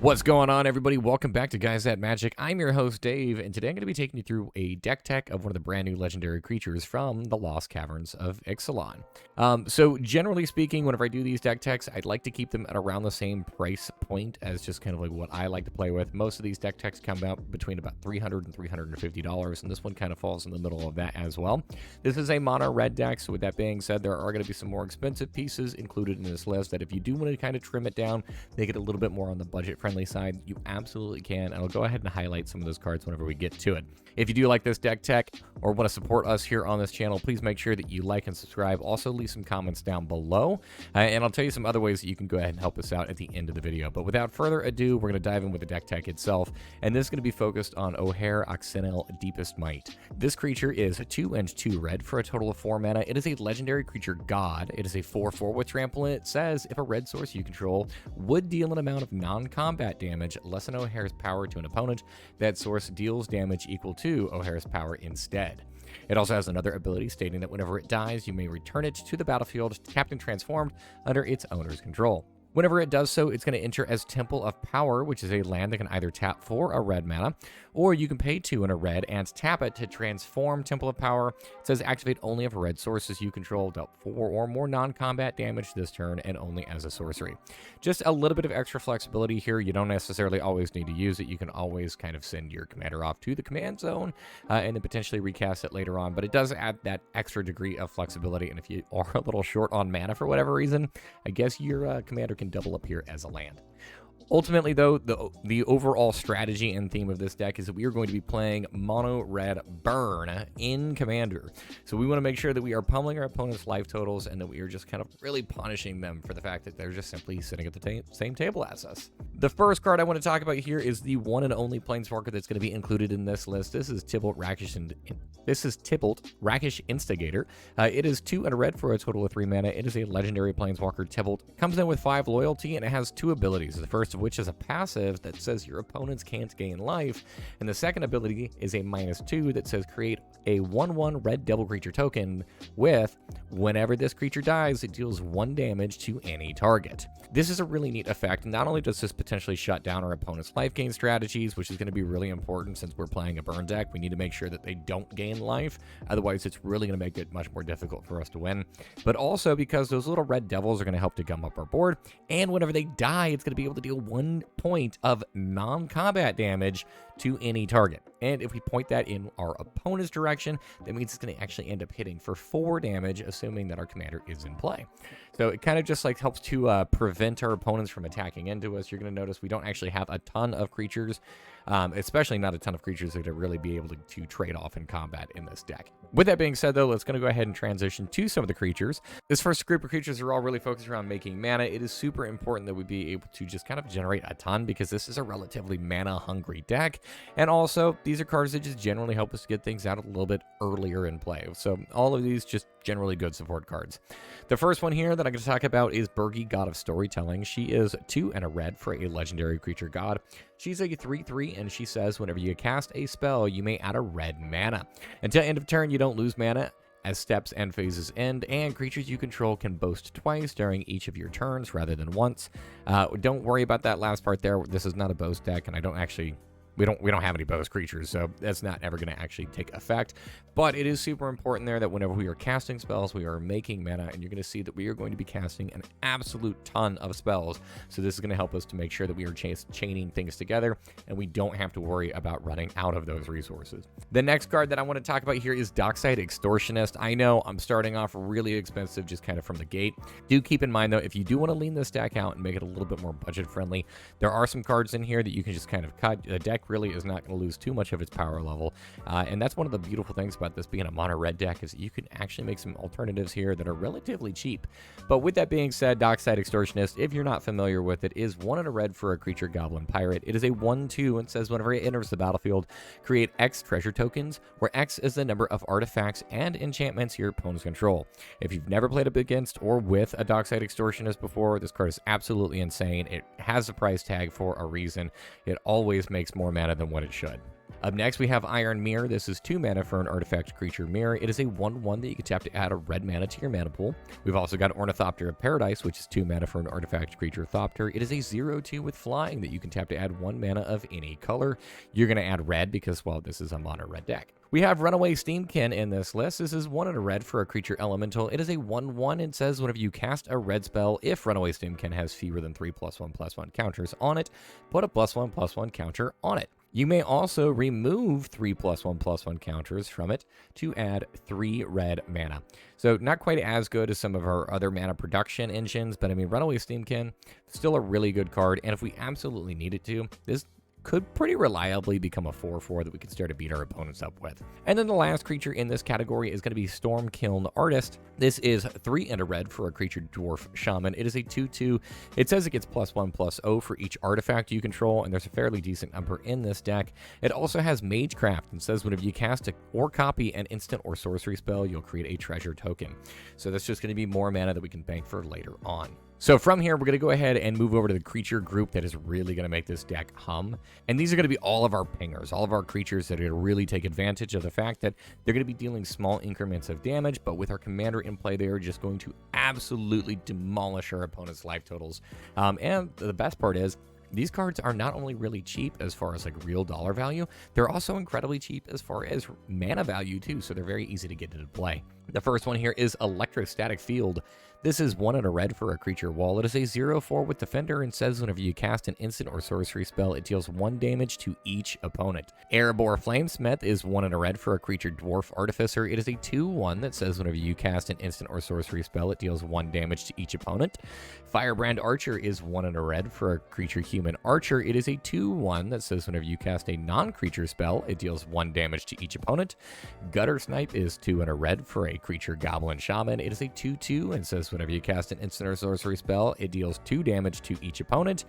What's going on, everybody? Welcome back to Guys That Magic. I'm your host, Dave, and today I'm going to be taking you through a deck tech of one of the brand new legendary creatures from the Lost Caverns of Ixalan. So generally speaking, whenever I do these deck techs, I'd like to keep them at around the same price point as just kind of like what I like to play with. Most of these deck techs come out between about $300 and $350, and this one kind of falls in the middle of that as well. This is a mono red deck, so with that being said, there are going to be some more expensive pieces included in this list that if you do want to kind of trim it down, make it a little bit more on the budget-friendly side, you absolutely can, and I'll go ahead and highlight some of those cards whenever we get to it. If you do like this deck tech or want to support us here on this channel, please make sure that you like and subscribe. Also leave some comments down below, and I'll tell you some other ways that you can go ahead and help us out at the end of the video. But without further ado, we're going to dive in with the deck tech itself, and this is going to be focused on Ojer Axonil, Deepest Might. This creature is 2 and 2 red for a total of 4 mana. It is a legendary creature god. It is a 4/4 with trample, and it says if a red source you control would deal an amount of non-combat damage less than Ojer's power to an opponent, that source deals damage equal to Ojer's power instead. It also has another ability stating that whenever it dies, you may return it to the battlefield, Captain Transformed, under its owner's control. Whenever it does so, it's going to enter as Temple of Power, which is a land that can either tap for a red mana, or you can pay 2 and a red and tap it to transform Temple of Power. It says activate only if red sources you control dealt 4 or more non-combat damage this turn, and only as a sorcery. Just a little bit of extra flexibility here. You don't necessarily always need to use it. You can always kind of send your commander off to the command zone and then potentially recast it later on, but it does add that extra degree of flexibility, and if you are a little short on mana for whatever reason, I guess your commander can double up here as a land. Ultimately, though, the overall strategy and theme of this deck is that we are going to be playing mono red burn in Commander. So we want to make sure that we are pummeling our opponent's life totals and that we are just kind of really punishing them for the fact that they're just simply sitting at the same table as us. The first card I want to talk about here is the one and only Planeswalker that's going to be included in this list. This is Tibalt Rakish Instigator. It is 2 and a red for a total of 3 mana. It is a legendary Planeswalker. Tibalt comes in with 5 loyalty, and it has 2 abilities. The first of which is a passive that says your opponents can't gain life, and the second ability is a -2 that says create a 1/1 red devil creature token with whenever this creature dies, it deals 1 damage to any target. This is a really neat effect. Not only does this potentially shut down our opponent's life gain strategies, which is going to be really important since we're playing a burn deck. We need to make sure that they don't gain life, otherwise it's really going to make it much more difficult for us to win, but also because those little red devils are going to help to gum up our board, and whenever they die, it's going to be able to deal 1 point of non-combat damage to any target. And if we point that in our opponent's direction, that means it's going to actually end up hitting for 4 damage, assuming that our commander is in play. So it kind of just like helps to prevent our opponents from attacking into us. You're going to notice we don't actually have a ton of creatures, especially not a ton of creatures that would really be able to trade off in combat in this deck. With that being said, though, let's going to go ahead and transition to some of the creatures. This first group of creatures are all really focused around making mana. It is super important that we be able to just kind of generate a ton because this is a relatively mana-hungry deck. And also, these are cards that just generally help us get things out a little bit earlier in play. So all of these just generally good support cards. The first one here that I'm going to talk about is Birgi, God of Storytelling. She is 2 and a red for a legendary creature god. She's a 3/3, and she says whenever you cast a spell, you may add a red mana. Until end of turn, you don't lose mana as steps and phases end, and creatures you control can boast twice during each of your turns rather than once. Don't worry about that last part there. This is not a boast deck, and I don't actually... We don't have any boast creatures, so that's not ever going to actually take effect. But it is super important there that whenever we are casting spells, we are making mana, and you're going to see that we are going to be casting an absolute ton of spells. So this is going to help us to make sure that we are chaining things together, and we don't have to worry about running out of those resources. The next card that I want to talk about here is Dockside Extortionist. I know I'm starting off really expensive just kind of from the gate. Do keep in mind, though, if you do want to lean this deck out and make it a little bit more budget-friendly, there are some cards in here that you can just kind of cut. The deck really is not going to lose too much of its power level, and that's one of the beautiful things about this being a mono red deck is that you can actually make some alternatives here that are relatively cheap. But with that being said, Dockside Extortionist, if you're not familiar with it, is 1 and a red for a creature goblin pirate. It is a 1/2 and says whenever it enters the battlefield, create X treasure tokens, where X is the number of artifacts and enchantments your opponents control. If you've never played up against or with a Dockside Extortionist before, this card is absolutely insane. It has a price tag for a reason. It always makes more mana than what it should. Up next, we have Iron Mirror. This is 2 mana for an artifact creature mirror. It is a 1/1 that you can tap to add a red mana to your mana pool. We've also got Ornithopter of Paradise, which is 2 mana for an artifact creature Thopter. It is a 0/2 with flying that you can tap to add 1 mana of any color. You're going to add red because, well, this is a mono red deck. We have Runaway Steamkin in this list. This is 1 and a red for a creature elemental. It is a 1/1 and says whenever you cast a red spell, if Runaway Steamkin has fewer than 3 +1/+1 counters on it, put a +1/+1 counter on it. You may also remove 3 +1/+1 counters from it to add 3 red mana. So not quite as good as some of our other mana production engines, but I mean, Runaway Steamkin, still a really good card, and if we absolutely needed to, this could pretty reliably become a 4/4 that we could start to beat our opponents up with. And then the last creature in this category is going to be Stormkiln Artist. This is 3 and a red for a creature dwarf shaman. It is a 2/2. It says it gets +1/+0 for each artifact you control, and there's a fairly decent number in this deck. It also has Magecraft and says whenever you cast or copy an instant or sorcery spell, you'll create a treasure token. So that's just going to be more mana that we can bank for later on. So from here, we're going to go ahead and move over to the creature group that is really going to make this deck hum. And these are going to be all of our pingers, all of our creatures that are going to really take advantage of the fact that they're going to be dealing small increments of damage, but with our commander in play, they are just going to absolutely demolish our opponent's life totals. And the best part is, these cards are not only really cheap as far as like real dollar value, they're also incredibly cheap as far as mana value too, so they're very easy to get into play. The first one here is Electrostatic Field. This is 1 and a red for a creature wall. It is a 0/4 with Defender and says whenever you cast an instant or sorcery spell, it deals 1 damage to each opponent. Erebor Flamesmith is 1 and a red for a creature dwarf artificer. It is a 2/1 that says whenever you cast an instant or sorcery spell, it deals 1 damage to each opponent. Firebrand Archer is 1 and a red for a creature human archer. It is a 2/1 that says whenever you cast a non-creature spell, it deals 1 damage to each opponent. Gutter Snipe is 2 and a red for a creature goblin shaman. It is a 2/2 and says whenever you cast an instant or sorcery spell, it deals 2 damage to each opponent.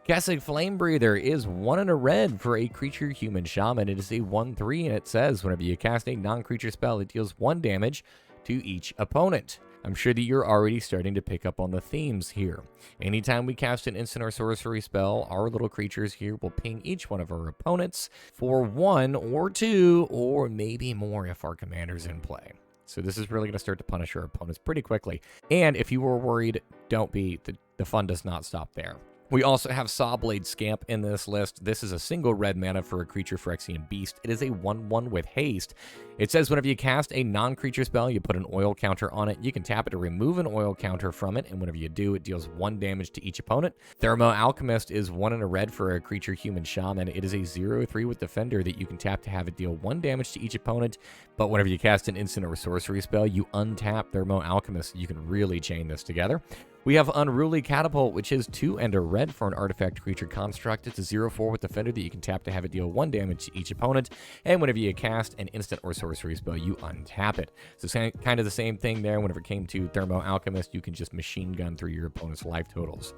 Kessig Flame Breather is 1 and a red for a creature human shaman. It is a 1/3 and it says whenever you cast a non-creature spell, it deals 1 damage to each opponent. I'm sure that you're already starting to pick up on the themes here. Anytime we cast an instant or sorcery spell, our little creatures here will ping each one of our opponents for 1 or 2 or maybe more if our commander's in play. So this is really going to start to punish our opponents pretty quickly. And if you were worried, don't be. The fun does not stop there. We also have Sawblade Scamp in this list. This is a single red mana for a creature Phyrexian Beast. It is a 1/1 with haste. It says whenever you cast a non-creature spell, you put an oil counter on it. You can tap it to remove an oil counter from it, and whenever you do, it deals 1 damage to each opponent. Thermo Alchemist is 1 and a red for a creature human shaman. It is a 0/3 with Defender that you can tap to have it deal 1 damage to each opponent, but whenever you cast an instant or sorcery spell, you untap Thermo Alchemist. You can really chain this together. We have Unruly Catapult, which is 2 and a red for an artifact creature construct. It's a 0/4 with Defender that you can tap to have it deal 1 damage to each opponent. And whenever you cast an instant or sorcery spell, you untap it. So kind of the same thing there. Whenever it came to Thermo Alchemist, you can just machine gun through your opponent's life totals.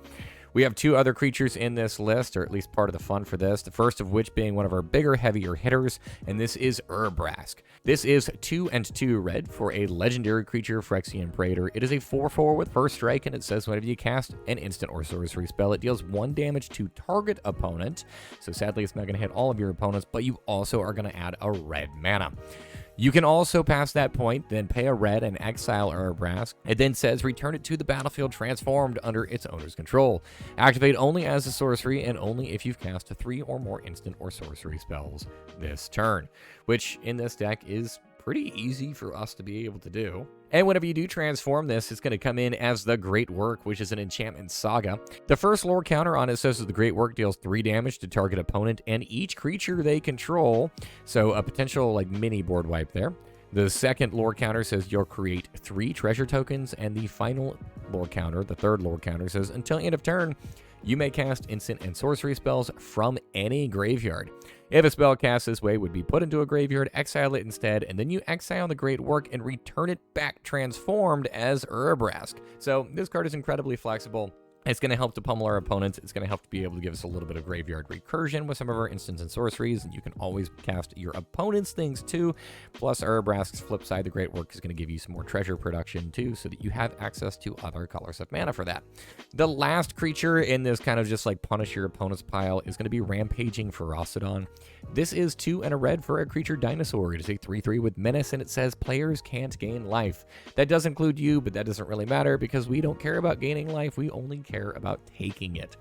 We have 2 other creatures in this list, or at least part of the fun for this. The first of which being one of our bigger, heavier hitters, and this is Urbrask. This is 2 and 2 red for a legendary creature, Phyrexian Praetor. It is a 4/4 with First Strike, and it says whenever you cast an instant or sorcery spell, it deals 1 damage to target opponent. So sadly, it's not going to hit all of your opponents, but you also are going to add a red mana. You can also, past that point, then pay a red and exile Urbrask. It then says return it to the battlefield transformed under its owner's control. Activate only as a sorcery and only if you've cast 3 or more instant or sorcery spells this turn, which in this deck is pretty easy for us to be able to do. And whenever you do transform this, it's going to come in as the Great Work, which is an enchantment saga. The first lore counter on it says that the Great Work deals 3 damage to target opponent and each creature they control. So a potential like mini board wipe there. The second lore counter says you'll create 3 treasure tokens, and the final lore counter, the third lore counter, says until end of turn, you may cast instant and sorcery spells from any graveyard. If a spell cast this way would be put into a graveyard, exile it instead, and then you exile the Great Work and return it back transformed as Urbrask. So this card is incredibly flexible. It's going to help to pummel our opponents. It's going to help to be able to give us a little bit of graveyard recursion with some of our instants and sorceries, and you can always cast your opponent's things too. Plus, Urabrask's flip side, the Great Work, is going to give you some more treasure production too, so that you have access to other colors of mana for that. The last creature in this kind of just like punish your opponent's pile is going to be Rampaging Ferocidon. This is 2 and a red for a creature dinosaur. It is a 3/3 with menace, and it says players can't gain life. That does include you, but that doesn't really matter because we don't care about gaining life. We only care about taking it.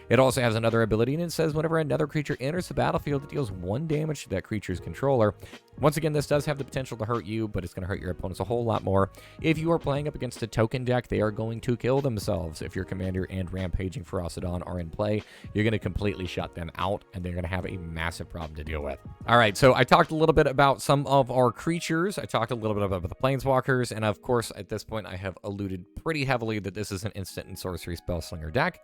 It also has another ability, and it says whenever another creature enters the battlefield, it deals 1 damage to that creature's controller. Once again, this does have the potential to hurt you, but it's going to hurt your opponents a whole lot more. If you are playing up against a token deck, they are going to kill themselves. If your commander and Rampaging Ferocidon are in play, you're going to completely shut them out, and they're going to have a massive problem to deal with. All right, so I talked a little bit about some of our creatures. I talked a little bit about the Planeswalkers, and of course, at this point, I have alluded pretty heavily that this is an instant and sorcery spellslinger deck.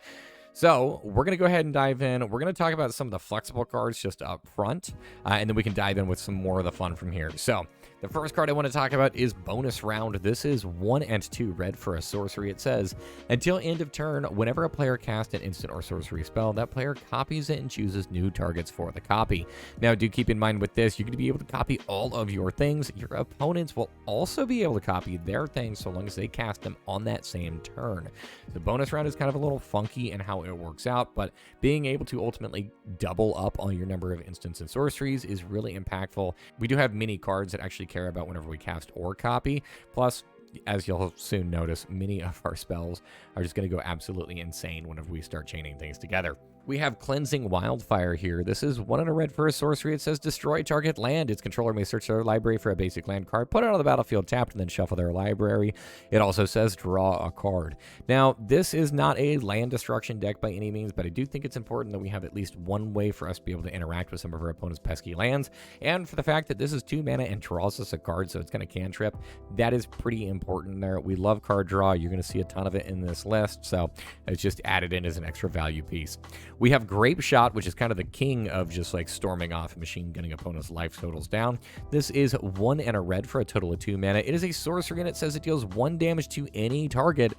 So we're going to go ahead and dive in. We're going to talk about some of the flexible cards just up front, and then we can dive in with some more of the fun from here. So the first card I want to talk about is Bonus Round. This is 1 and 2 red for a sorcery. It says, until end of turn, whenever a player casts an instant or sorcery spell, that player copies it and chooses new targets for the copy. Now, do keep in mind with this, you're going to be able to copy all of your things. Your opponents will also be able to copy their things so long as they cast them on that same turn. The Bonus Round is kind of a little funky in how it works out, but being able to ultimately double up on your number of instants and sorceries is really impactful. We do have many cards that actually care about whenever we cast or copy. Plus, as you'll soon notice, many of our spells are just going to go absolutely insane whenever we start chaining things together. We have Cleansing Wildfire here. This is 1 and a red for a sorcery. It says destroy target land. Its controller may search their library for a basic land card, put it on the battlefield tapped, and then shuffle their library. It also says draw a card. Now, this is not a land destruction deck by any means, but I do think it's important that we have at least one way for us to be able to interact with some of our opponent's pesky lands. And for the fact that this is 2 mana and draws us a card, so it's going to cantrip, that is pretty important there. We love card draw. You're going to see a ton of it in this list, so it's just added in as an extra value piece. We have Grape Shot, which is kind of the king of just like storming off and machine gunning opponents' life totals down. This is 1 and a red for a total of 2 mana. It is a sorcery, and it says it deals 1 damage to any target.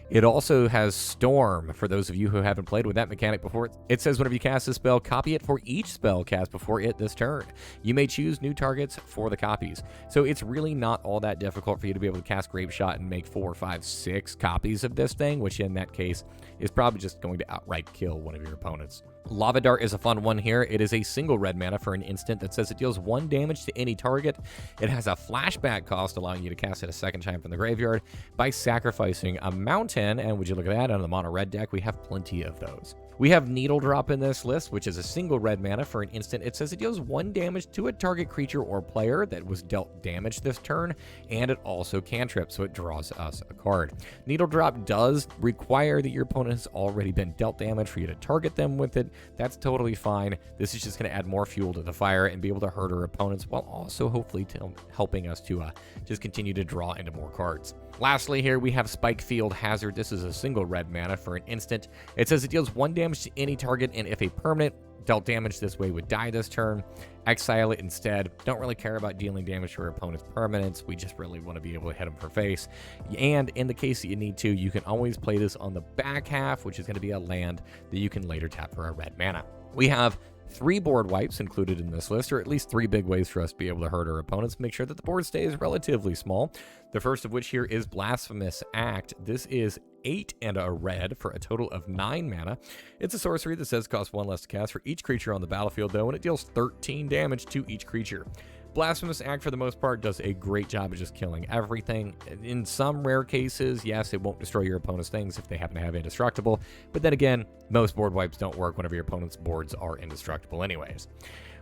It also has Storm, for those of you who haven't played with that mechanic before. It says whenever you cast a spell, copy it for each spell cast before it this turn. You may choose new targets for the copies. So it's really not all that difficult for you to be able to cast Grape Shot and make 4, 5, 6 copies of this thing, which in that case is probably just going to outright kill one of your opponents. Lava Dart is a fun one here. It is a single red mana for an instant that says it deals 1 damage to any target. It has a flashback cost, allowing you to cast it a second time from the graveyard by sacrificing a mountain. And would you look at that, on the mono red deck, we have plenty of those. We have Needle Drop in this list, which is a single red mana for an instant. It says it deals 1 damage to a target creature or player that was dealt damage this turn, and it also cantrips, so it draws us a card. Needle Drop does require that your opponent has already been dealt damage for you to target them with it. That's totally fine. This is just going to add more fuel to the fire and be able to hurt our opponents while also hopefully helping us to just continue to draw into more cards. Lastly here, we have Spike Field Hazard. This is a single red mana for an instant. It says it deals 1 damage to any target, and if a permanent dealt damage this way would die this turn, exile it instead. Don't really care about dealing damage to our opponent's permanents. We just really want to be able to hit them for face. And in the case that you need to, you can always play this on the back half, which is going to be a land that you can later tap for a red mana. We have 3 board wipes included in this list, or at least 3 big ways for us to be able to hurt our opponents, make sure that the board stays relatively small. The first of which here is Blasphemous Act. This is 8 and a red for a total of 9 mana. It's a sorcery that says costs 1 less to cast for each creature on the battlefield, though, and it deals 13 damage to each creature. Blasphemous Act, for the most part, does a great job of just killing everything. In some rare cases, yes, it won't destroy your opponent's things if they happen to have indestructible, but then again, most board wipes don't work whenever your opponent's boards are indestructible anyways.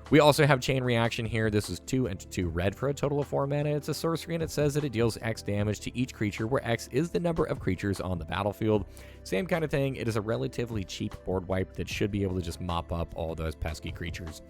We also have Chain Reaction here. This is 2 and 2 red for a total of 4 mana. It's a sorcery, and it says that it deals X damage to each creature, where X is the number of creatures on the battlefield. Same kind of thing. It is a relatively cheap board wipe that should be able to just mop up all those pesky creatures.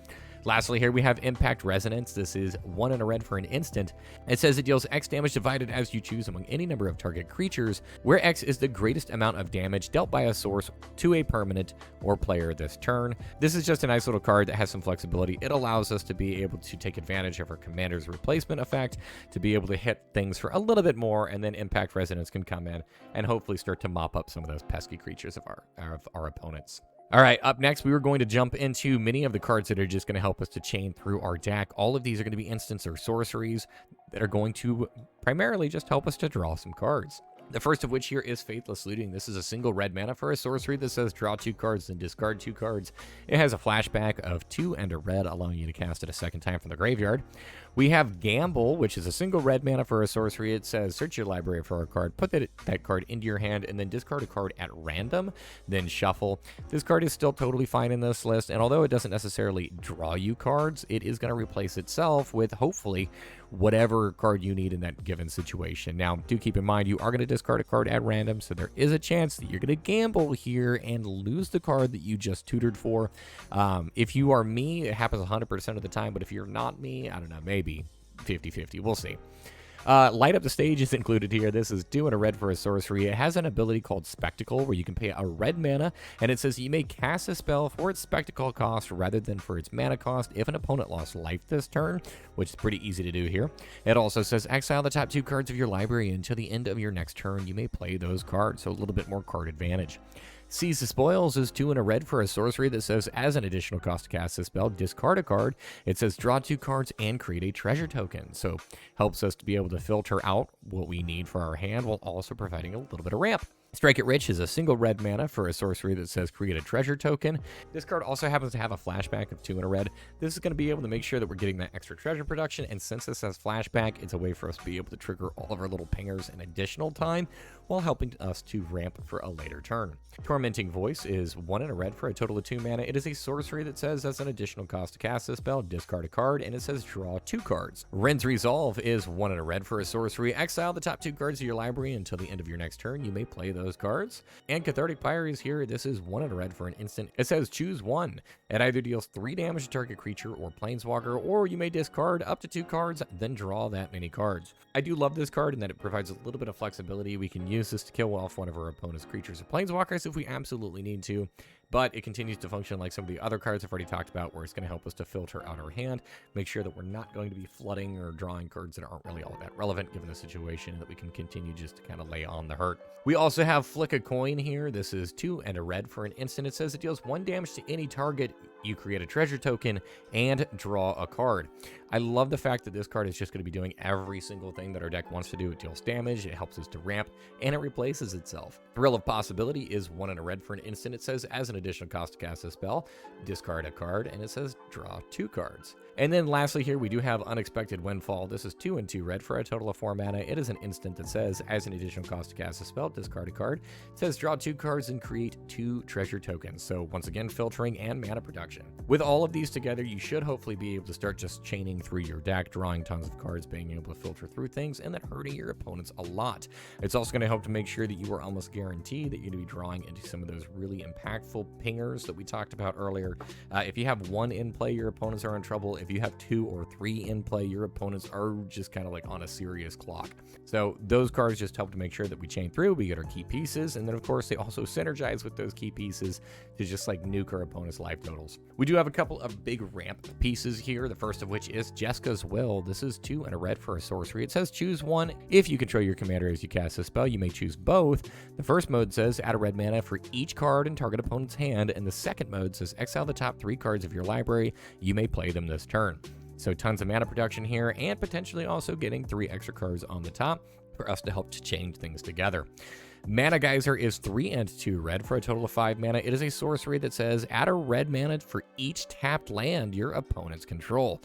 Lastly, here we have Impact Resonance. This is 1 and a red for an instant. It says it deals X damage divided as you choose among any number of target creatures, where X is the greatest amount of damage dealt by a source to a permanent or player this turn. This is just a nice little card that has some flexibility. It allows us to be able to take advantage of our Commander's Replacement effect, to be able to hit things for a little bit more, and then Impact Resonance can come in and hopefully start to mop up some of those pesky creatures of our opponents. All right, up next, we were going to jump into many of the cards that are just going to help us to chain through our deck. All of these are going to be instants or sorceries that are going to primarily just help us to draw some cards. The first of which here is Faithless Looting. This is a single red mana for a sorcery that says draw 2 cards and discard 2 cards. It has a flashback of 2 and a red, allowing you to cast it a second time from the graveyard. We have Gamble, which is a single red mana for a sorcery. It says search your library for a card, put that card into your hand, and then discard a card at random, then shuffle. This card is still totally fine in this list, and although it doesn't necessarily draw you cards, it is going to replace itself with, hopefully, whatever card you need in that given situation. Now, do keep in mind, you are going to discard a card at random, so there is a chance that you're going to gamble here and lose the card that you just tutored for. If you are me, it happens 100% of the time, but if you're not me, I don't know, maybe 50-50. We'll see. Light Up the Stage is included here. This is 2 and a red for a sorcery. It has an ability called Spectacle, where you can pay a red mana, and it says you may cast a spell for its spectacle cost rather than for its mana cost if an opponent lost life this turn, which is pretty easy to do here. It also says exile the top 2 cards of your library until the end of your next turn. You may play those cards, so a little bit more card advantage. Seize the Spoils is 2 and a red for a sorcery that says, as an additional cost to cast this spell, discard a card. It says draw 2 cards and create a treasure token. So helps us to be able to filter out what we need for our hand while also providing a little bit of ramp. Strike It Rich is a single red mana for a sorcery that says create a treasure token. This card also happens to have a flashback of 2 and a red. This is going to be able to make sure that we're getting that extra treasure production, and since this has flashback, it's a way for us to be able to trigger all of our little pingers in additional time while helping us to ramp for a later turn. Tormenting Voice is 1 and a red for a total of 2 mana. It is a sorcery that says as an additional cost to cast this spell, discard a card, and it says draw 2 cards. Ren's Resolve is 1 and a red for a sorcery. Exile the top 2 cards of your library until the end of your next turn. You may play those cards. And Cathartic Pyre is here. This is 1 and a red for an instant. It says choose 1. It either deals 3 damage to target creature or planeswalker, or you may discard up to 2 cards, then draw that many cards. I do love this card in that it provides a little bit of flexibility. We can use this to kill off one of our opponent's creatures or planeswalkers if we absolutely need to, but it continues to function like some of the other cards I've already talked about, where it's going to help us to filter out our hand, make sure that we're not going to be flooding or drawing cards that aren't really all that relevant given the situation, and that we can continue just to kind of lay on the hurt. We also have Flick a Coin here. This is 2 and a red for an instant. It says it deals 1 damage to any target. You create a treasure token and draw a card. I love the fact that this card is just going to be doing every single thing that our deck wants to do. It deals damage, it helps us to ramp, and it replaces itself. Thrill of Possibility is 1 and a red for an instant. It says as an additional cost to cast a spell, discard a card, and it says draw 2 cards. And then lastly here, we do have Unexpected Windfall. This is 2 and 2 red for a total of 4 mana. It is an instant that says, as an additional cost to cast a spell, discard a card. It says draw 2 cards and create 2 treasure tokens. So once again, filtering and mana production. With all of these together, you should hopefully be able to start just chaining through your deck, drawing tons of cards, being able to filter through things, and then hurting your opponents a lot. It's also going to help to make sure that you are almost guaranteed that you're going to be drawing into some of those really impactful pingers that we talked about earlier. If you have 1 in play, your opponents are in trouble. If you have 2 or 3 in play, your opponents are just kind of like on a serious clock. So those cards just help to make sure that we chain through, we get our key pieces, and then of course they also synergize with those key pieces to just like nuke our opponent's life totals. We do have a couple of big ramp pieces here, the first of which is Jeska's Will. This is 2 and a red for a sorcery. It says choose 1. If you control your commander as you cast a spell, you may choose both. The first mode says add a red mana for each card in target opponent's hand, and the second mode says exile the top 3 cards of your library. You may play them this turn. So tons of mana production here, and potentially also getting 3 extra cards on the top for us to help to change things together. Mana Geyser is 3 and 2 red for a total of 5 mana. It is a sorcery that says add a red mana for each tapped land your opponents control.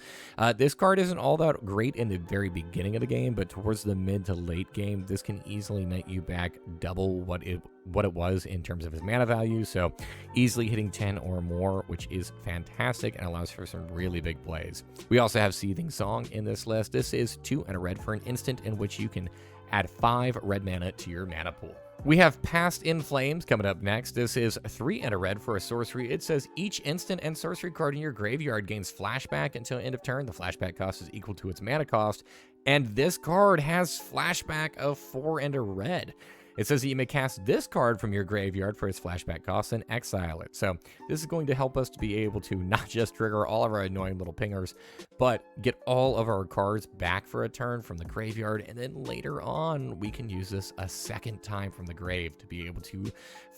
This card isn't all that great in the very beginning of the game, but towards the mid to late game, this can easily net you back double what it what it was in terms of his mana value, so easily hitting 10 or more, which is fantastic and allows for some really big plays. We also have Seething Song in this list. This is 2 and a red for an instant in which you can add 5 red mana to your mana pool. We have Past in Flames coming up next. This is 3 and a red for a sorcery. It says each instant and sorcery card in your graveyard gains flashback until end of turn. The flashback cost is equal to its mana cost, and this card has flashback of 4 and a red. It says that you may cast this card from your graveyard for its flashback cost and exile it. So this is going to help us to be able to not just trigger all of our annoying little pingers, but get all of our cards back for a turn from the graveyard. And then later on, we can use this a second time from the grave to be able to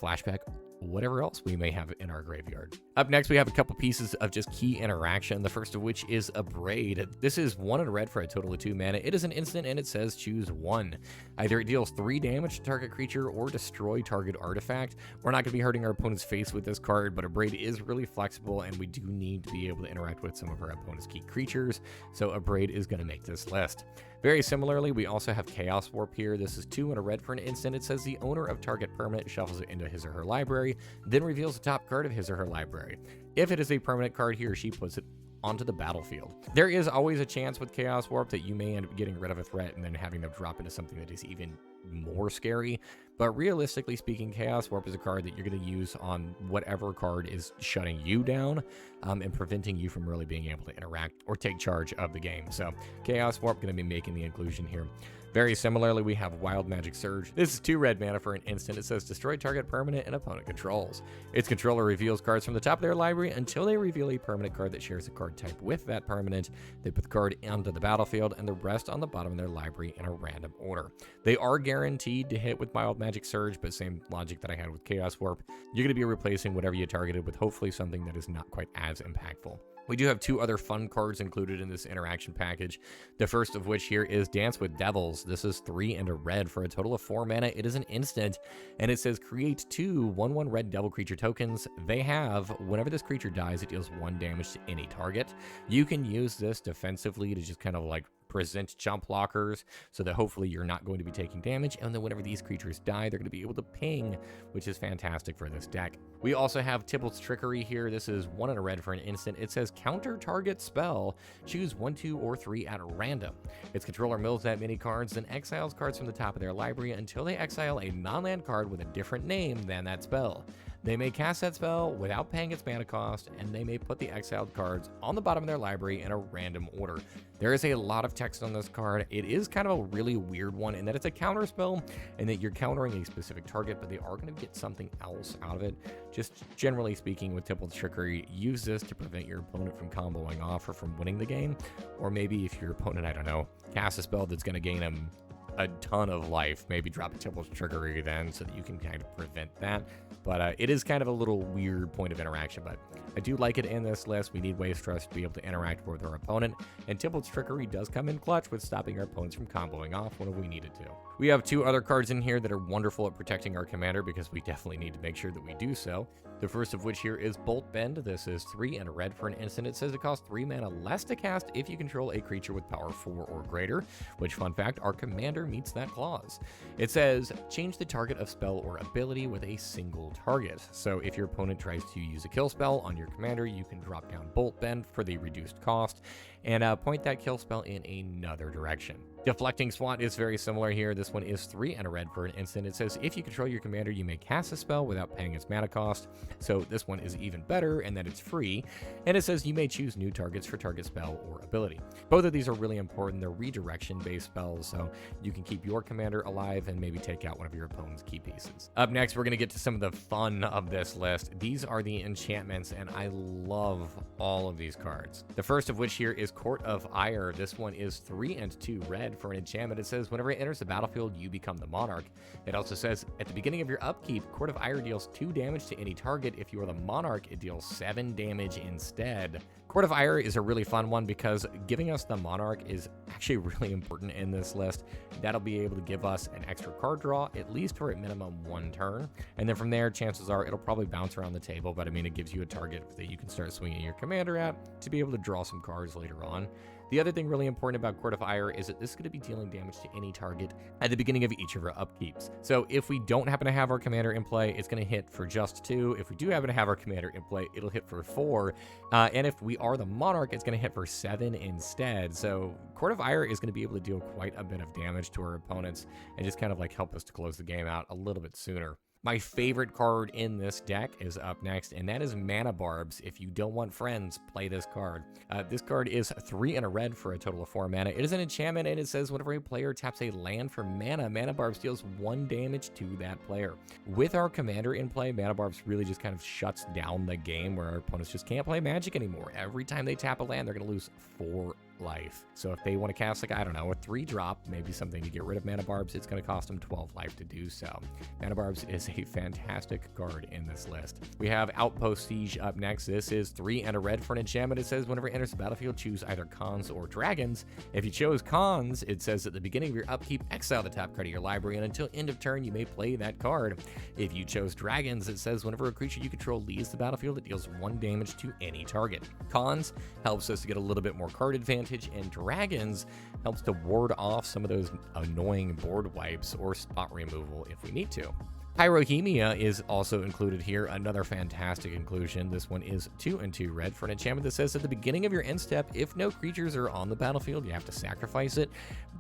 flashback whatever else we may have in our graveyard. Up next, we have a couple pieces of just key interaction, the first of which is Abrade. This is 1 and a red for a total of 2 mana. It is an instant, and it says choose 1. Either it deals 3 damage to target creature or destroy target artifact. We're not going to be hurting our opponent's face with this card, but Abrade is really flexible, and we do need to be able to interact with some of our opponent's key creatures, so Abrade is going to make this list. Very similarly, we also have Chaos Warp here. This is 2 and a red for an instant. It says the owner of target permanent shuffles it into his or her library, then reveals the top card of his or her library. If it is a permanent card, he or she puts it onto the battlefield. There is always a chance with Chaos Warp that you may end up getting rid of a threat and then having them drop into something that is even more scary. But realistically speaking, Chaos Warp is a card that you're going to use on whatever card is shutting you down and preventing you from really being able to interact or take charge of the game. So Chaos Warp going to be making the inclusion here. Very similarly, we have Wild Magic Surge. This is 2 red mana for an instant. It says destroy target permanent and opponent controls. Its controller reveals cards from the top of their library until they reveal a permanent card that shares a card type with that permanent. They put the card onto the battlefield and the rest on the bottom of their library in a random order. They are guaranteed to hit with Wild Magic Surge, but same logic that I had with Chaos Warp. You're going to be replacing whatever you targeted with hopefully something that is not quite as impactful. We do have 2 other fun cards included in this interaction package. The first of which here is Dance with Devils. This is 3 and a red for a total of 4 mana. It is an instant, and it says create 2 1/1 red devil creature tokens. They have, whenever this creature dies, it deals 1 damage to any target. You can use this defensively to just kind of like present jump blockers so that hopefully you're not going to be taking damage, and then whenever these creatures die, they're going to be able to ping, which is fantastic for this deck. We also have Tybalt's Trickery here. This is 1 and a red for an instant. It says counter target spell, choose 1, 2, or 3 at random. Its controller mills that many cards, then exiles cards from the top of their library until they exile a non-land card with a different name than that spell. They may cast that spell without paying its mana cost, and they may put the exiled cards on the bottom of their library in a random order. There is a lot of text on this card. It is kind of a really weird one in that it's a counter spell and that you're countering a specific target, but they are going to get something else out of it. Just generally speaking, with Tybalt's Trickery, use this to prevent your opponent from comboing off or from winning the game. Or maybe if your opponent, I don't know, casts a spell that's going to gain them a ton of life, maybe drop a Tybalt's Trickery then so that you can kind of prevent that. But it is kind of a little weird point of interaction, but I do like it in this list. We need ways for us to be able to interact with our opponent, and Tybalt's Trickery does come in clutch with stopping our opponents from comboing off whenever we needed to. We have 2 other cards in here that are wonderful at protecting our commander because we definitely need to make sure that we do so. The first of which here is Bolt Bend. This is 3 and a red for an instant. It says it costs 3 mana less to cast if you control a creature with power 4 or greater, which, fun fact, our commander meets that clause. It says change the target of spell or ability with a single target. So if your opponent tries to use a kill spell on your commander, you can drop down Bolt Bend for the reduced cost and point that kill spell in another direction. Deflecting Swat is very similar here. This one is 3 and a red for an instant. It says if you control your commander, you may cast a spell without paying its mana cost. So this one is even better in that it's free. And it says you may choose new targets for target spell or ability. Both of these are really important. They're redirection-based spells, so you can keep your commander alive and maybe take out one of your opponent's key pieces. Up next, we're going to get to some of the fun of this list. These are the enchantments, and I love all of these cards. The first of which here is Court of Ire. This one is 3 and 2 red for an enchantment. It says whenever it enters the battlefield, you become the monarch. It also says at the beginning of your upkeep, Court of Ire deals 2 damage to any target. If you are the monarch, it deals 7 damage instead. Court of Ire is a really fun one because giving us the monarch is actually really important in this list. That'll be able to give us an extra card draw, at least for at minimum 1 turn. And then from there, chances are it'll probably bounce around the table, but I mean, it gives you a target that you can start swinging your commander at to be able to draw some cards later on. The other thing really important about Court of Ire is that this is going to be dealing damage to any target at the beginning of each of our upkeeps. So if we don't happen to have our commander in play, it's going to hit for just 2. If we do happen to have our commander in play, it'll hit for 4. And if we are the monarch, it's going to hit for 7 instead. So Court of Ire is going to be able to deal quite a bit of damage to our opponents and just kind of like help us to close the game out a little bit sooner. My favorite card in this deck is up next, and that is Mana Barbs. If you don't want friends, play this card. This card is 3 and a red for a total of 4 mana. It is an enchantment, and it says whenever a player taps a land for mana, Mana Barbs deals 1 damage to that player. With our commander in play, Mana Barbs really just kind of shuts down the game where our opponents just can't play Magic anymore. Every time they tap a land, they're going to lose 4 life. So if they want to cast, like, I don't know, a 3-drop, maybe something to get rid of Mana Barbs, it's going to cost them 12 life to do so. Mana Barbs is a fantastic card in this list. We have Outpost Siege up next. This is 3 and a red for an enchantment. It says whenever it enters the battlefield, choose either Khans or Dragons. If you chose Khans, it says at the beginning of your upkeep, exile the top card of your library, and until end of turn, you may play that card. If you chose Dragons, it says whenever a creature you control leaves the battlefield, it deals 1 damage to any target. Khans helps us to get a little bit more card advantage, and Dragons helps to ward off some of those annoying board wipes or spot removal if we need to. Pyrohemia is also included here, another fantastic inclusion. This one is 2 and 2 red for an enchantment that says at the beginning of your end step, if no creatures are on the battlefield, you have to sacrifice it,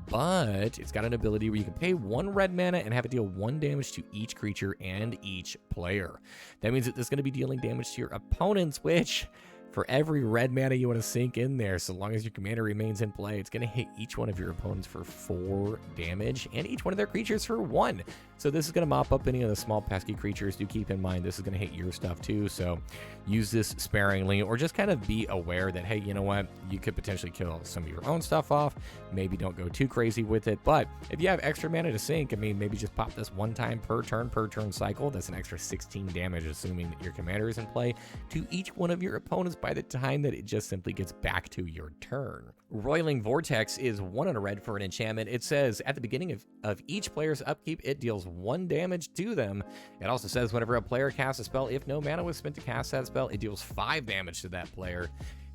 but it's got an ability where you can pay 1 red mana and have it deal 1 damage to each creature and each player. That means that this is going to be dealing damage to your opponents, which, for every red mana you want to sink in there, so long as your commander remains in play, it's going to hit each one of your opponents for 4 damage and each one of their creatures for 1. So this is going to mop up any of the small pesky creatures. Do keep in mind this is going to hit your stuff too, so use this sparingly, or just kind of be aware that, hey, you know what, you could potentially kill some of your own stuff off. Maybe don't go too crazy with it, but if you have extra mana to sink, I mean, maybe just pop this 1 time per turn cycle. That's an extra 16 damage, assuming that your commander is in play, to each one of your opponents by the time that it just simply gets back to your turn. Roiling Vortex is 1 and a red for an enchantment. It says at the beginning of each player's upkeep, it deals 1 damage to them. It also says whenever a player casts a spell, if no mana was spent to cast that spell, it deals 5 damage to that player.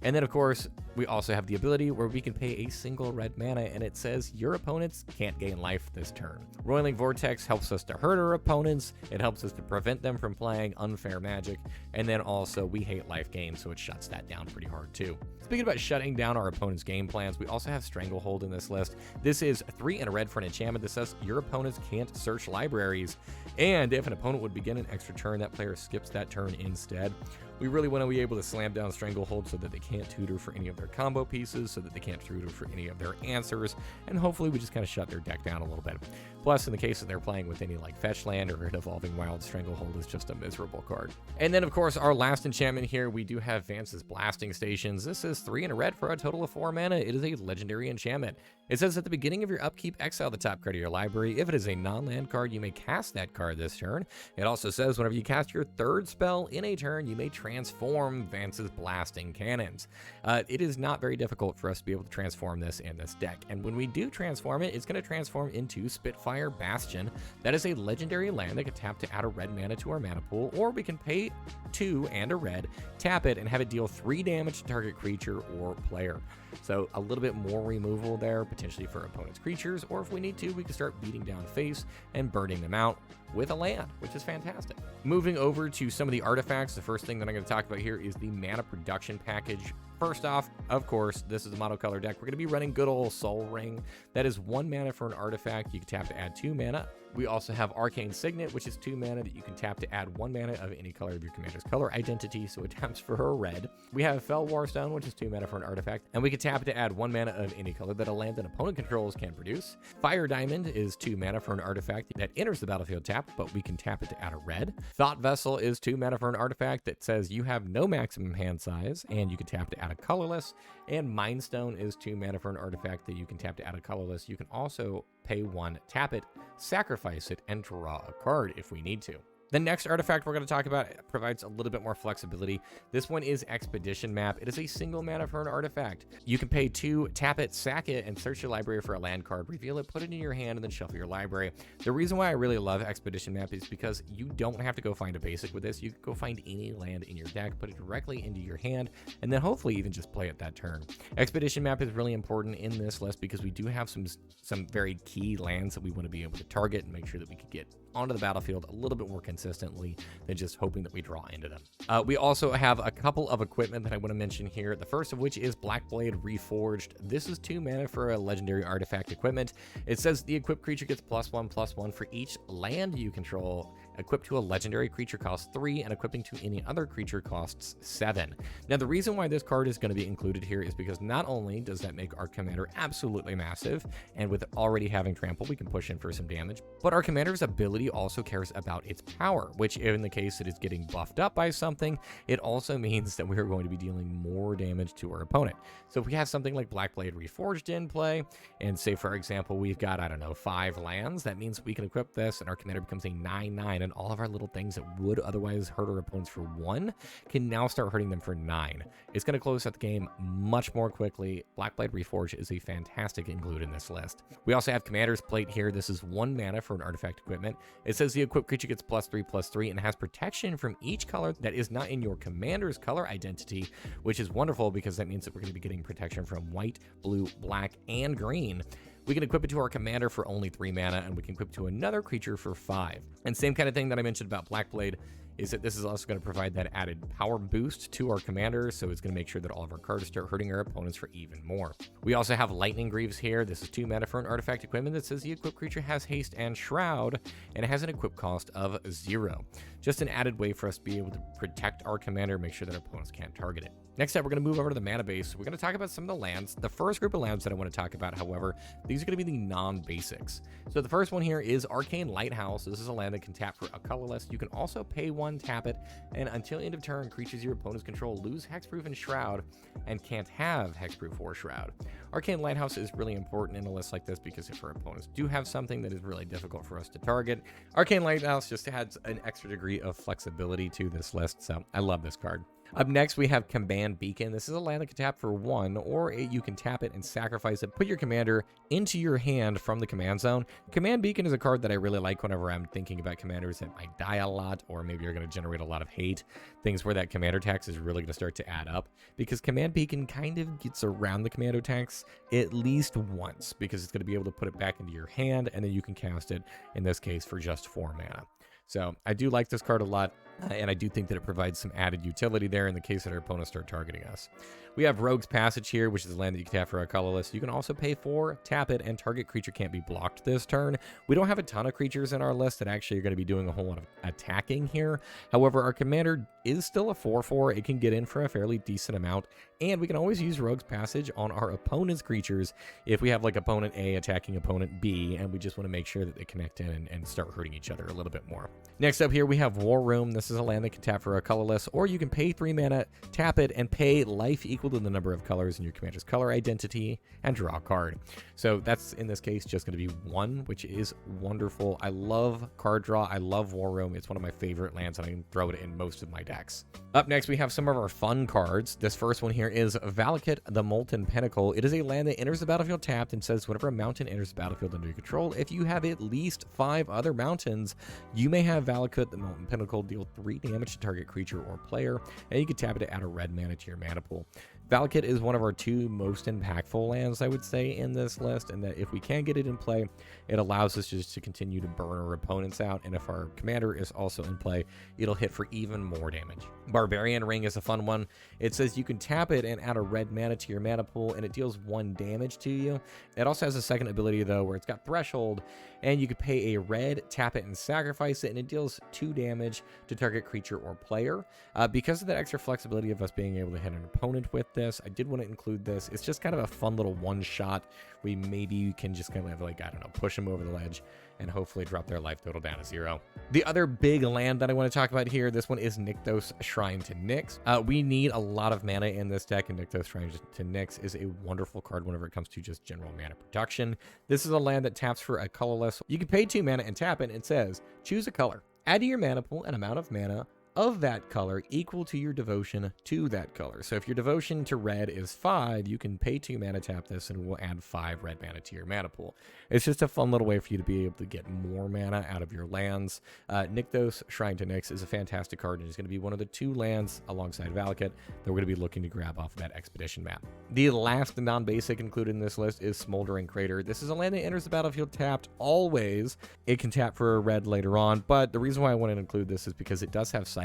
And then, of course, we also have the ability where we can pay a single red mana, and it says your opponents can't gain life this turn. Roiling Vortex helps us to hurt our opponents. It helps us to prevent them from playing unfair magic. And then also, we hate life gain, so it shuts that down pretty hard too. Speaking about shutting down our opponent's game plans, we also have Stranglehold in this list. This is 3 and a red for an enchantment that says your opponents can't search libraries. And if an opponent would begin an extra turn, that player skips that turn instead. We really want to be able to slam down Stranglehold so that they can't tutor for any of their combo pieces, so that they can't tutor for any of their answers, and hopefully we just kind of shut their deck down a little bit. Plus, in the case that they're playing with any like Fetch Land or an Evolving Wild, Stranglehold is just a miserable card. And then, of course, our last enchantment here, we do have Vance's Blasting Stations. This is 3 and a red for a total of 4 mana. It is a legendary enchantment. It says at the beginning of your upkeep, exile the top card of your library. If it is a non-land card, you may cast that card this turn. It also says whenever you cast your 3rd spell in a turn, you may transform Vance's Blasting Cannons. It is not very difficult for us to be able to transform this in this deck. And when we do transform it, it's going to transform into Spitfire Bastion. That is a legendary land that can tap to add a red mana to our mana pool, or we can pay 2 and a red, tap it, and have it deal 3 damage to target creature or player. So a little bit more removal there, potentially for opponent's creatures, or if we need to, we can start beating down face and burning them out with a land, which is fantastic. Moving over to some of the artifacts, the first thing that I'm going to talk about here is the mana production package. First off, of course, this is a monocolor deck. We're going to be running good old Soul Ring. That is 1 mana for an artifact. You can tap to add 2 mana. We also have Arcane Signet, which is 2 mana that you can tap to add 1 mana of any color of your commander's color identity, so it taps for a red. We have Fell Warstone, which is 2 mana for an artifact, and we can tap to add 1 mana of any color that a land that opponent controls can produce. Fire Diamond is 2 mana for an artifact that enters the battlefield tapped, but we can tap it to add a red. Thought Vessel is 2 mana for an artifact that says you have no maximum hand size, and you can tap to add a colorless. And Mind Stone is 2 mana for an artifact that you can tap to add a colorless. You can also pay 1, tap it, sacrifice it, and draw a card if we need to. The next artifact we're going to talk about provides a little bit more flexibility. This one is Expedition Map. It is a single mana for an artifact. You can pay 2, tap it, sack it, and search your library for a land card, reveal it, put it in your hand, and then shuffle your library. The reason why I really love Expedition Map is because you don't have to go find a basic with this. You can go find any land in your deck, put it directly into your hand, and then hopefully even just play it that turn. Expedition Map is really important in this list because we do have some very key lands that we want to be able to target and make sure that we can get onto the battlefield a little bit more consistently than just hoping that we draw into them. We also have a couple of equipment that I want to mention here. The first of which is Blackblade Reforged. This is 2 mana for a legendary artifact equipment. It says the equipped creature gets +1/+1 for each land you control. Equipped to a legendary creature costs 3, and equipping to any other creature costs 7. Now, the reason why this card is going to be included here is because not only does that make our commander absolutely massive, and with already having trample, we can push in for some damage, but our commander's ability also cares about its power, which in the case it is getting buffed up by something, it also means that we're going to be dealing more damage to our opponent. So if we have something like Blackblade Reforged in play, and say, for example, we've got, I don't know, 5 lands, that means we can equip this, and our commander becomes a 9/9, and all of our little things that would otherwise hurt our opponents for 1 can now start hurting them for 9. It's going to close out the game much more quickly. Blackblade Reforged is a fantastic include in this list. We also have Commander's Plate here. This is 1 mana for an artifact equipment. It says the equipped creature gets +3/+3 and has protection from each color that is not in your commander's color identity, which is wonderful because that means that we're going to be getting protection from white, blue, black, and green. We can equip it to our commander for only 3 mana, and we can equip to another creature for 5. And same kind of thing that I mentioned about Blackblade is that this is also going to provide that added power boost to our commander, so it's going to make sure that all of our cards start hurting our opponents for even more. We also have Lightning Greaves here. This is 2 mana for an artifact equipment that says the equipped creature has haste and shroud, and it has an equip cost of 0. Just an added way for us to be able to protect our commander, make sure that our opponents can't target it. Next up, we're going to move over to the mana base. We're going to talk about some of the lands. The first group of lands that I want to talk about, however, these are going to be the non-basics. So the first one here is Arcane Lighthouse. This is a land that can tap for a colorless. You can also pay 1, tap it, and until end of turn, creatures your opponents control lose Hexproof and Shroud and can't have Hexproof or Shroud. Arcane Lighthouse is really important in a list like this because if our opponents do have something that is really difficult for us to target, Arcane Lighthouse just adds an extra degree of flexibility to this list, so I love this card. Up next, we have Command Beacon. This is a land that can tap for 1, or you can tap it and sacrifice it. Put your commander into your hand from the command zone. Command Beacon is a card that I really like whenever I'm thinking about commanders that might die a lot, or maybe are going to generate a lot of hate. Things where that commander tax is really going to start to add up, because Command Beacon kind of gets around the commander tax at least once, because it's going to be able to put it back into your hand, and then you can cast it, in this case, for just 4 mana. So I do like this card a lot, and I do think that it provides some added utility there in the case that our opponents start targeting us. We have Rogue's Passage here, which is a land that you can tap for a colorless. You can also pay 4, tap it, and target creature can't be blocked this turn. We don't have a ton of creatures in our list that actually are going to be doing a whole lot of attacking here. However, our commander is still a 4/4. It can get in for a fairly decent amount, and we can always use Rogue's Passage on our opponent's creatures if we have like opponent A attacking opponent B, and we just want to make sure that they connect in and start hurting each other a little bit more. Next up here, we have War Room. This is a land that can tap for a colorless, or you can pay 3 mana, tap it, and pay life equal to the number of colors in your commander's color identity, and draw a card. So that's, in this case, just going to be 1, which is wonderful. I love card draw. I love War Room. It's one of my favorite lands, and I can throw it in most of my decks. Up next, we have some of our fun cards. This first one here is Valakut, the Molten Pinnacle. It is a land that enters the battlefield tapped and says whenever a mountain enters the battlefield under your control, if you have at least 5 other mountains, you may have Valakut, the Molten Pinnacle, deal 3 damage to target creature or player, and you can tap it to add a red mana to your mana pool. Valakut is one of our 2 most impactful lands, I would say, in this list, and that if we can get it in play, it allows us just to continue to burn our opponents out, and if our commander is also in play, it'll hit for even more damage. Barbarian Ring is a fun one. It says you can tap it and add a red mana to your mana pool, and it deals 1 damage to you. It also has a second ability, though, where it's got Threshold, and you can pay a red, tap it, and sacrifice it, and it deals 2 damage to target creature or player. Because of that extra flexibility of us being able to hit an opponent with this, I did want to include this. It's just kind of a fun little one-shot. We maybe can just kind of like, I don't know, push them over the ledge and hopefully drop their life total down to 0. The other big land that I want to talk about here, this one is Nykthos Shrine to Nyx. We need a lot of mana in this deck, and Nykthos Shrine to Nyx is a wonderful card whenever it comes to just general mana production. This is a land that taps for a colorless. You can pay 2 mana and tap it, and it says, choose a color. Add to your mana pool an amount of mana of that color equal to your devotion to that color. So if your devotion to red is 5, you can pay 2 mana, tap this, and it will add 5 red mana to your mana pool. It's just a fun little way for you to be able to get more mana out of your lands. Nykthos, Shrine to Nyx, is a fantastic card, and it's going to be one of the 2 lands alongside Valakut that we're going to be looking to grab off of that expedition map. The last non-basic included in this list is Smoldering Crater. This is a land that enters the battlefield tapped always. It can tap for a red later on, but the reason why I wanted to include this is because it does have cycling.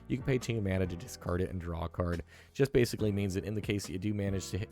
You can pay 2 mana to discard it and draw a card. Just basically means that in the case that you do manage to hit,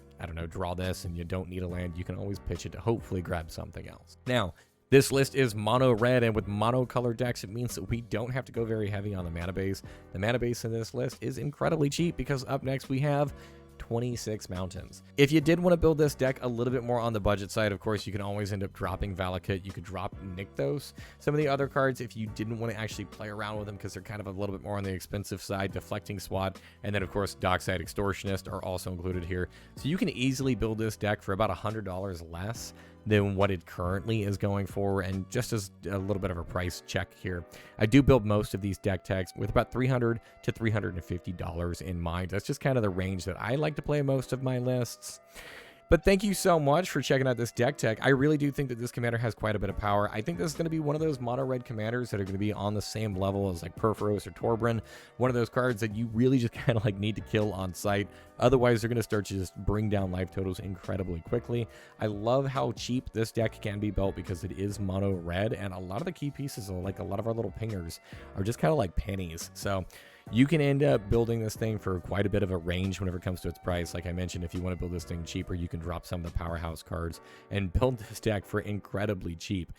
draw this and you don't need a land, you can always pitch it to hopefully grab something else. Now, this list is mono red, and with mono color decks, it means that we don't have to go very heavy on the mana base. The mana base in this list is incredibly cheap because up next we have 26 mountains. If you did want to build this deck a little bit more on the budget side, of course, you can always end up dropping Valakut. You could drop Nykthos. Some of the other cards, if you didn't want to actually play around with them because they're kind of a little bit more on the expensive side, Deflecting Swat, and then, of course, Dockside Extortionist are also included here. So you can easily build this deck for about $100 less than what it currently is going for, and just as a little bit of a price check here, I do build most of these deck techs with about $300 to $350 in mind. That's just kind of the range that I like to play most of my lists. But thank you so much for checking out this deck tech. I really do think that this commander has quite a bit of power. I think this is going to be one of those mono red commanders that are going to be on the same level as like Perforos or Torbran. One of those cards that you really just kind of like need to kill on sight. Otherwise, they're going to start to just bring down life totals incredibly quickly. I love how cheap this deck can be built because it is mono red, and a lot of the key pieces, like a lot of our little pingers, are just kind of like pennies. So you can end up building this thing for quite a bit of a range whenever it comes to its price. Like I mentioned, if you want to build this thing cheaper, you can drop some of the powerhouse cards and build this deck for incredibly cheap.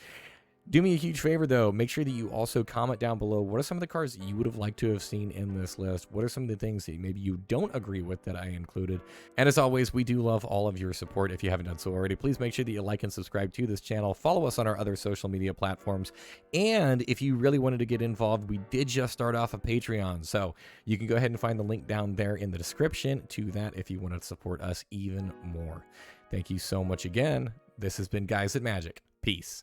Do me a huge favor, though. Make sure that you also comment down below what are some of the cards that you would have liked to have seen in this list. What are some of the things that maybe you don't agree with that I included? And as always, we do love all of your support. If you haven't done so already, please make sure that you like and subscribe to this channel. Follow us on our other social media platforms. And if you really wanted to get involved, we did just start off a Patreon. So you can go ahead and find the link down there in the description to that if you want to support us even more. Thank you so much again. This has been Guys at Magic. Peace.